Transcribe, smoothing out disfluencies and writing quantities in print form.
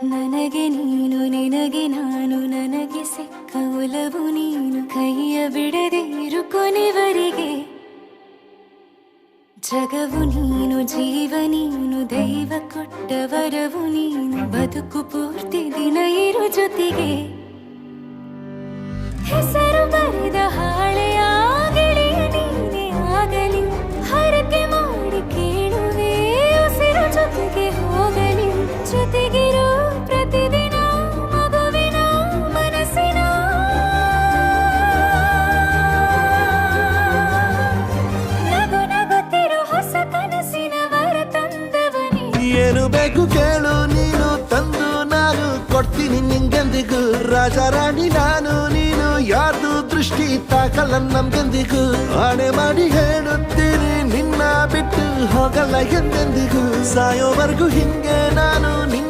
ನನಗೆ ನೀನು ನಿನಗೆ ನಾನು ನನಗೆ ಸಿಕ್ಕ ಒಲವು ನೀನು ಕೈಯ ಬಿಡದಿರು ಕೊನೆವರೆಗೆ ಜಗವು ನೀನು ಜೀವ ನೀನು ದೈವ ಕೊಟ್ಟ ವರವು ನೀನು ಬದುಕು ಪೂರ್ತಿ ದಿನ ಇರು ಜೊತೆಗೆ ಹೆಸರು ಬರೆದ ಹಾಳೆಯ ಗೆಳೆಯ ನೀನೇ ಆಗಲಿ ಹರಕೆ ಮಾಡಿ ಕೇಳುವೆ ಉಸಿರು ಜೊತೆಗೆ ಹೋಗಲಿ ಜೊತೆಗಿರೋ ಪ್ರತಿದಿನ ಮಗುವಿನ ಮನಸ್ಸಿನ ನಗು ನಗುತ್ತಿರೋ ಹೊಸ ಕನಸಿನ ವರ ತಂದವನೇ ಏನು ಬೇಕು ಕೇಳು ನೀನು ತಂದು ನಾನು ಕೊಡ್ತೀನಿ ನಿಂಗೆಂದಿಗೂ ರಾಜ ರಾಣಿ ನಾನು ನೀನು ಯಾರ್ದು ದೃಷ್ಟಿ ತಾಕಲ್ಲ ನಮ್ಗೆಂದಿಗೂ ಆಣೆ ಮಾಡಿ ಹೇಳುತ್ತೀನಿ ನಿನ್ನ ಬಿಟ್ಟು ಹೋಗಲ್ಲ ಎಂದೆಂದಿಗೂ ಸಾಯೋವರೆಗೂ ಹಿಂಗೆ ನಾನು ನಿನ್ನ